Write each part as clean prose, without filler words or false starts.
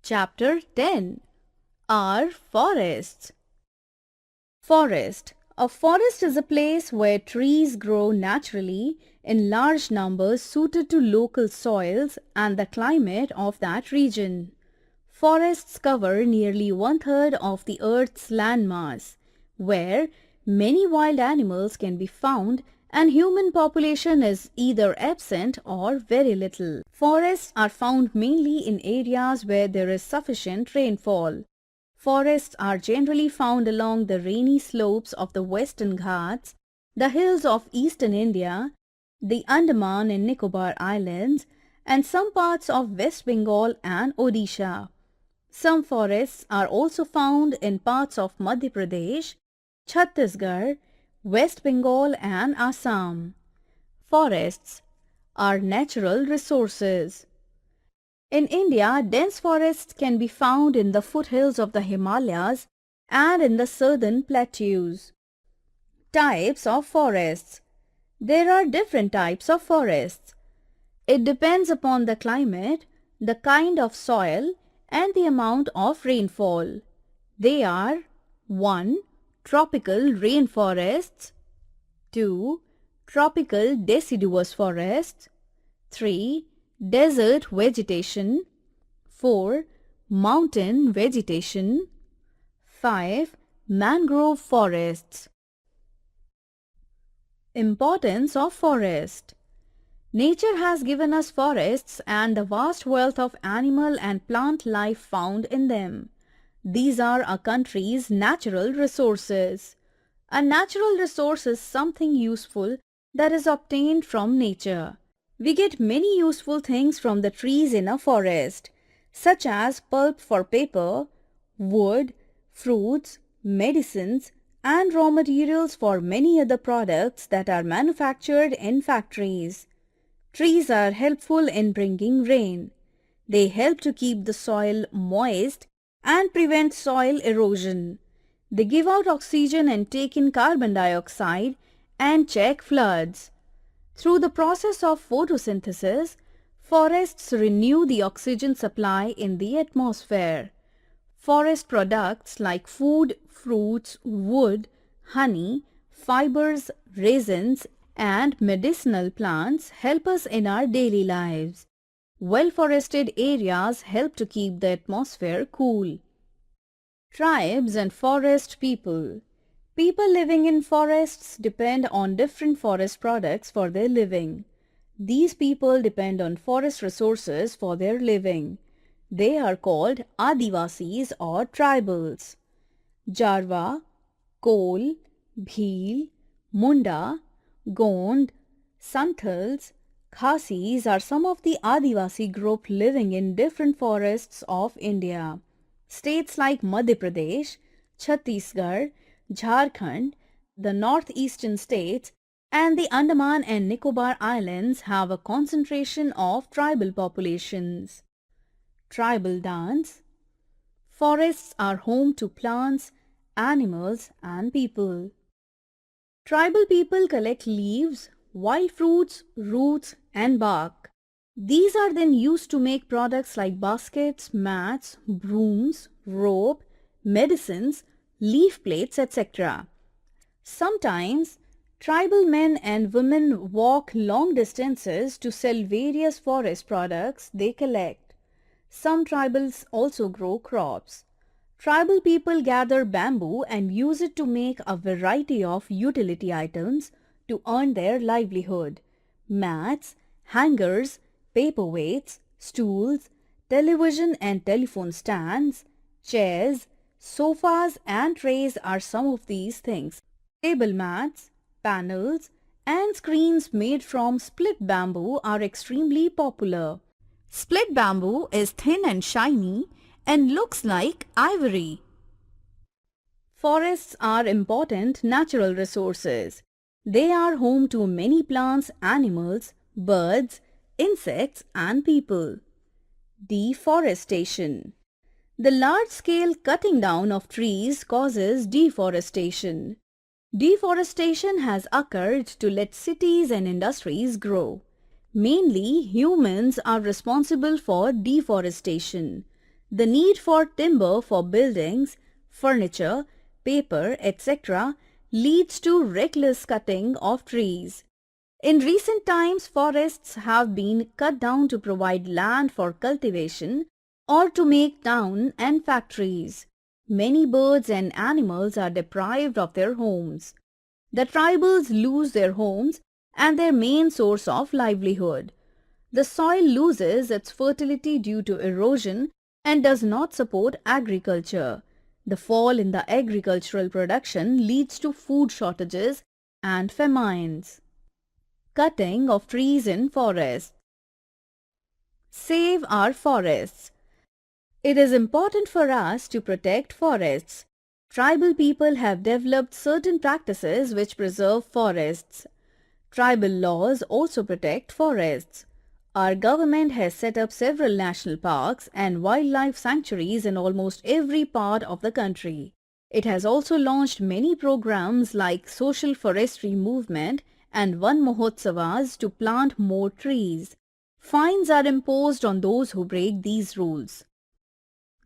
Chapter 10. Our Forests. Forest. A forest is a place where trees grow naturally in large numbers suited to local soils and the climate of that region. Forests cover nearly one-third of the Earth's landmass, where many wild animals can be found and human population is either absent or very little. Forests are found mainly in areas where there is sufficient rainfall. Forests are generally found along the rainy slopes of the Western Ghats, the hills of eastern India, the Andaman and Nicobar Islands, and some parts of West Bengal and Odisha. Some forests are also found in parts of Madhya Pradesh, Chhattisgarh, West Bengal and Assam. Forests are natural resources. In India, dense forests can be found in the foothills of the Himalayas and in the southern plateaus. Types of forests. There are different types of forests. It depends upon the climate, the kind of soil, and the amount of rainfall. They are 1. Tropical rainforests, 2. Tropical deciduous forests, 3. Desert vegetation, 4. Mountain vegetation, 5. Mangrove forests. Importance of forest. Nature has given us forests and the vast wealth of animal and plant life found in them. These are a country's natural resources. A natural resource is something useful that is obtained from nature. We get many useful things from the trees in a forest, such as pulp for paper, wood, fruits, medicines, and raw materials for many other products that are manufactured in factories. Trees are helpful in bringing rain. They help to keep the soil moist and prevent soil erosion. They give out oxygen and take in carbon dioxide and check floods. Through the process of photosynthesis, forests renew the oxygen supply in the atmosphere. Forest products like food, fruits, wood, honey, fibers, resins, and medicinal plants help us in our daily lives. Well-forested areas help to keep the atmosphere cool. Tribes and forest people. People living in forests depend on different forest products for their living. These people depend on forest resources for their living. They are called Adivasis or tribals. Jarwa, Kol, Bhil, Munda, Gond, Santals, Khasis are some of the Adivasi group living in different forests of India. States like Madhya Pradesh, Chhattisgarh, Jharkhand, the northeastern states, and the Andaman and Nicobar Islands have a concentration of tribal populations. Tribal dance. Forests are home to plants, animals, and people. Tribal people collect leaves, wild fruits, roots, and bark. These are then used to make products like baskets, mats, brooms, rope, medicines, leaf plates, etc. Sometimes, tribal men and women walk long distances to sell various forest products they collect. Some tribals also grow crops. Tribal people gather bamboo and use it to make a variety of utility items to earn their livelihood. Mats, hangers, paperweights, stools, television and telephone stands, chairs, sofas and trays are some of these things. Table mats, panels, and screens made from split bamboo are extremely popular. Split bamboo is thin and shiny and looks like ivory. Forests are important natural resources. They are home to many plants, animals, birds, insects, and people. Deforestation. The large-scale cutting down of trees causes deforestation. Deforestation has occurred to let cities and industries grow. Mainly, humans are responsible for deforestation. The need for timber for buildings, furniture, paper, etc. leads to reckless cutting of trees. In recent times, forests have been cut down to provide land for cultivation or to make town and factories. Many birds and animals are deprived of their homes. The tribals lose their homes and their main source of livelihood. The soil loses its fertility due to erosion and does not support agriculture. The fall in the agricultural production leads to food shortages and famines. Cutting of trees in forests. Save our forests. It is important for us to protect forests. Tribal people have developed certain practices which preserve forests. Tribal laws also protect forests. Our government has set up several national parks and wildlife sanctuaries in almost every part of the country. It has also launched many programs like Social Forestry Movement and Van Mahotsavas to plant more trees. Fines are imposed on those who break these rules.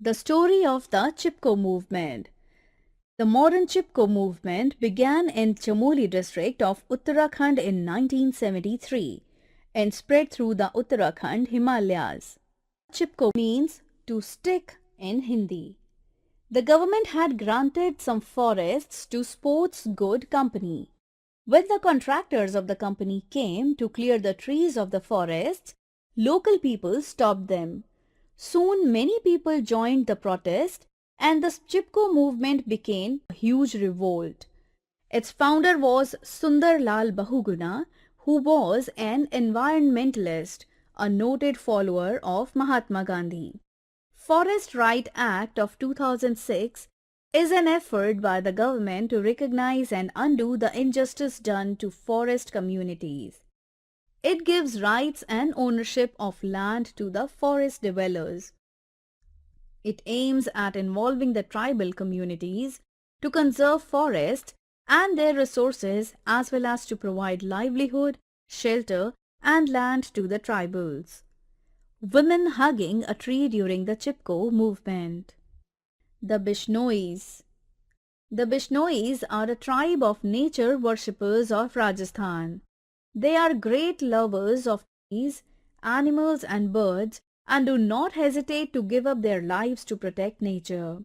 The story of the Chipko movement. The modern Chipko movement began in Chamoli district of Uttarakhand in 1973 and spread through the Uttarakhand Himalayas. Chipko means to stick in Hindi. The government had granted some forests to Sports Good Company. When the contractors of the company came to clear the trees of the forests, local people stopped them. Soon many people joined the protest and the Chipko movement became a huge revolt. Its founder was Sundar Lal Bahuguna, who was an environmentalist, a noted follower of Mahatma Gandhi. Forest Right Act of 2006 is an effort by the government to recognize and undo the injustice done to forest communities. It gives rights and ownership of land to the forest dwellers. It aims at involving the tribal communities to conserve forests and their resources as well as to provide livelihood, shelter and land to the tribals. Women hugging a tree during the Chipko movement. The Bishnois. The Bishnois are a tribe of nature worshippers of Rajasthan. They are great lovers of trees, animals and birds and do not hesitate to give up their lives to protect nature.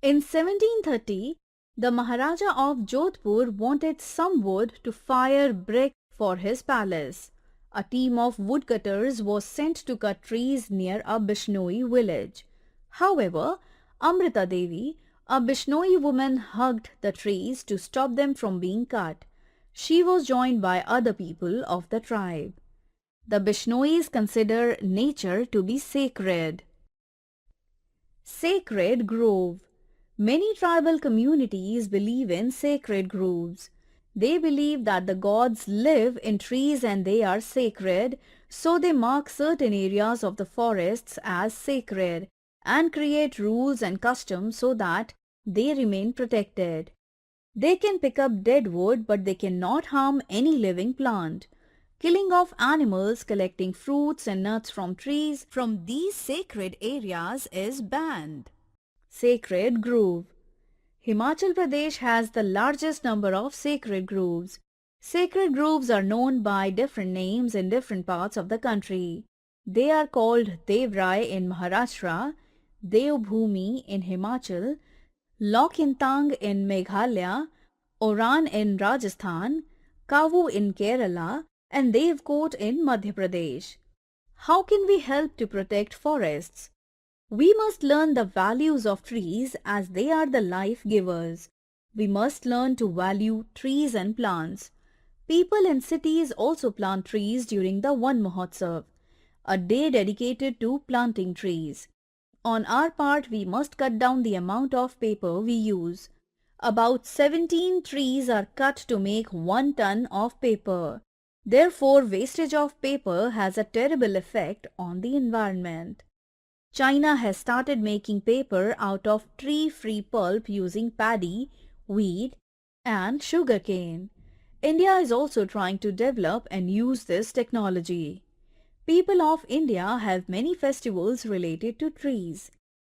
In 1730, the Maharaja of Jodhpur wanted some wood to fire brick for his palace. A team of woodcutters was sent to cut trees near a Bishnoi village. However, Amrita Devi, a Bishnoi woman, hugged the trees to stop them from being cut. She was joined by other people of the tribe. The Bishnois consider nature to be sacred. Sacred Grove. Many tribal communities believe in sacred groves. They believe that the gods live in trees and they are sacred, so they mark certain areas of the forests as sacred and create rules and customs so that they remain protected. They can pick up dead wood, but they cannot harm any living plant. Killing of animals, collecting fruits and nuts from trees from these sacred areas is banned. Sacred Grove. Himachal Pradesh has the largest number of sacred groves. Sacred groves are known by different names in different parts of the country. They are called Devrai in Maharashtra, Devbhoomi in Himachal, Lokintang in Meghalaya, Oran in Rajasthan, Kavu in Kerala, and Devkot in Madhya Pradesh. How can we help to protect forests? We must learn the values of trees as they are the life givers. We must learn to value trees and plants. People in cities also plant trees during the Van Mahotsav, a day dedicated to planting trees. On our part, we must cut down the amount of paper we use. About 17 trees are cut to make 1 ton of paper. Therefore, wastage of paper has a terrible effect on the environment. China has started making paper out of tree-free pulp using paddy, wheat, and sugarcane. India is also trying to develop and use this technology. People of India have many festivals related to trees.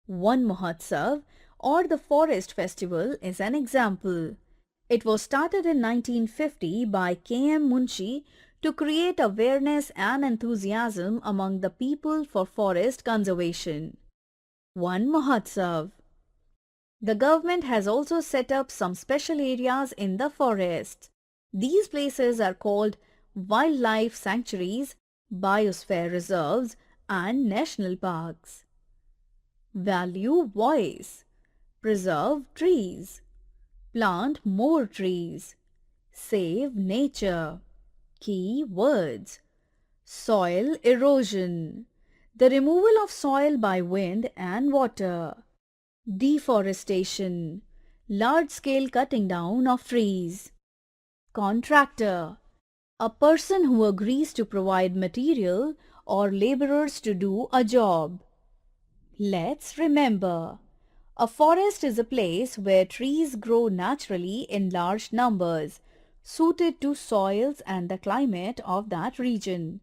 One Mahotsav or the Forest Festival is an example. It was started in 1950 by K.M. Munshi to create awareness and enthusiasm among the people for forest conservation. One Mahotsav. The government has also set up some special areas in the forest. These places are called wildlife sanctuaries, biosphere reserves, and national parks. Value voice. Preserve trees. Plant more trees. Save nature. Key words. Soil erosion. The removal of soil by wind and water. Deforestation. Large-scale cutting down of trees. Contractor. A person who agrees to provide material or laborers to do a job. Let's remember. A forest is a place where trees grow naturally in large numbers, suited to soils and the climate of that region.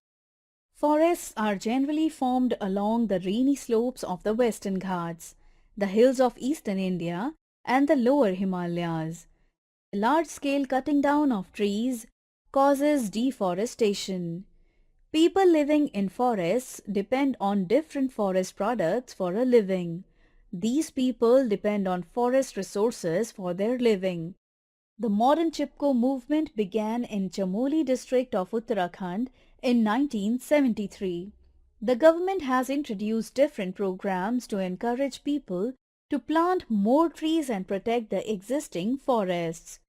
Forests are generally formed along the rainy slopes of the Western Ghats, the hills of eastern India, and the lower Himalayas. Large-scale cutting down of trees causes deforestation. People living in forests depend on different forest products for a living. These people depend on forest resources for their living. The modern Chipko movement began in Chamoli district of Uttarakhand in 1973. The government has introduced different programs to encourage people to plant more trees and protect the existing forests.